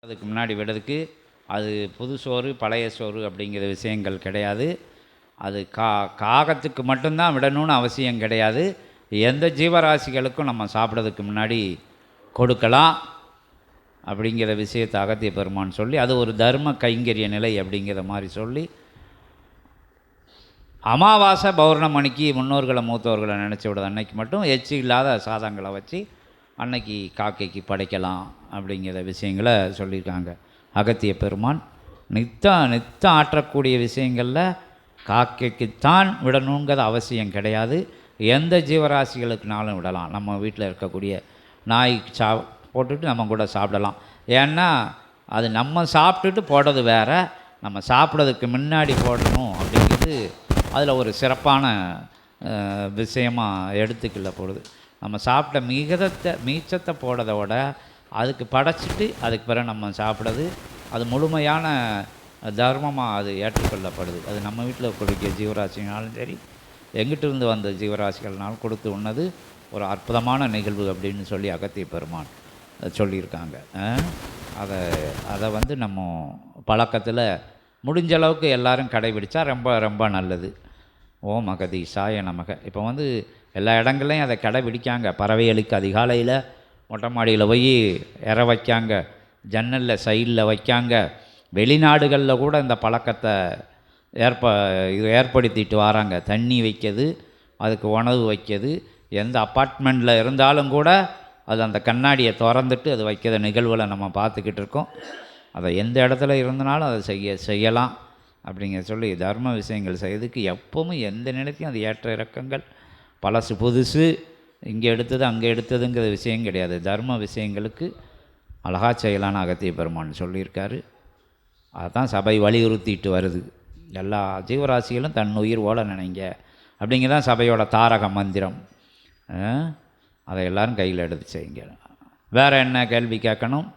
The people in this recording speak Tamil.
அதுக்கு முன்னாடி விடுறதுக்கு அது புது சோறு பழைய சோறு அப்படிங்கிற விஷயங்கள் கிடையாது. அது காகத்துக்கு மட்டும்தான் விடணும்னு அவசியம் கிடையாது. எந்த ஜீவராசிகளுக்கும் நம்ம சாப்பிட்றதுக்கு முன்னாடி கொடுக்கலாம் அப்படிங்கிற விஷயத்தை அகத்திய பெருமான் சொல்லி, அது ஒரு தர்ம கைங்கரிய நிலை அப்படிங்கிற மாதிரி சொல்லி, அமாவாசை பௌர்ணமணிக்கு முன்னோர்களை மூத்தோர்களை நினச்சி விடுறது அன்னைக்கு மட்டும் எச்சி இல்லாத சாதங்களை வச்சு அன்னைக்கு காக்கைக்கு படைக்கலாம் அப்படிங்கிற விஷயங்களை சொல்லியிருக்காங்க அகத்திய பெருமான். நித்தம் ஆற்றக்கூடிய விஷயங்களில் காக்கைக்குத்தான் விடணுங்கிறது அவசியம் கிடையாது. எந்த ஜீவராசிகளுக்குனாலும் விடலாம். நம்ம வீட்டில் இருக்கக்கூடிய நாய் போட்டுட்டு நம்ம கூட சாப்பிடலாம். ஏன்னா அது நம்ம சாப்பிட்டுட்டு போடுறது வேறு, நம்ம சாப்பிட்றதுக்கு முன்னாடி போடணும் அப்படிங்கிறது அதில் ஒரு சிறப்பான விஷயமாக எடுத்துக்கல போடுது. நம்ம சாப்பிட்ட மீச்சத்தை போடுறத விட அதுக்கு படைச்சிட்டு அதுக்கு பிறகு நம்ம சாப்பிட்றது அது முழுமையான தர்மமாக அது ஏற்றுக்கொள்ளப்படுது. அது நம்ம வீட்டில் கொடுக்கிற ஜீவராசினாலும் சரி, எங்கிட்டிருந்து வந்த ஜீவராசிகள்னாலும் கொடுத்து உண்ணது ஒரு அற்புதமான நிகழ்வு அப்படின்னு சொல்லி அகத்திய பெருமான் சொல்லியிருக்காங்க. அதை நம்ம பழக்கத்தில் முடிஞ்ச அளவுக்கு எல்லோரும் கடைபிடிச்சா ரொம்ப ரொம்ப நல்லது. ஓம் அகதீசாய நமக. இப்போ எல்லா இடங்கள்லையும் அதை கடைபிடிக்காங்க. பறவைகளுக்கு அதிகாலையில் மொட்டை மாடியில் போய் இற வைக்காங்க, ஜன்னலில் சைடில் வைக்காங்க. வெளிநாடுகளில் கூட இந்த பழக்கத்தை ஏற்படுத்திட்டு வராங்க. தண்ணி வைக்கிறது, அதுக்கு உணவு வைக்கிறது. எந்த அப்பார்ட்மெண்ட்டில் இருந்தாலும் கூட அது அந்த கண்ணாடியை திறந்துட்டு அது வைக்கிற நிகழ்வுகளை நம்ம பார்த்துக்கிட்டு இருக்கோம். அதை எந்த இடத்துல இருந்தனாலும் அதை செய்யலாம் அப்படிங்கிற சொல்லி தர்ம விஷயங்கள் செய்யறதுக்கு எப்பவும் எந்த நிலைக்கும் அது ஏற்ற இறக்கங்கள், பழசு புதுசு, இங்கே எடுத்தது அங்கே எடுத்ததுங்கிற விஷயம் கிடையாது. தர்ம விஷயங்களுக்கு அழகா செய்யலான்னு அகத்திய பெருமான் சொல்லியிருக்காரு. அதுதான் சபை வலியுறுத்திட்டு வருது. எல்லா ஜீவராசிகளும் தன் உயிர் ஓட நினைங்க அப்படிங்கிறதான் சபையோட தாரக மந்திரம். அதை எல்லோரும் கையில் எடுத்து செய்யுங்க. வேறு என்ன கேள்வி கேட்கணும்?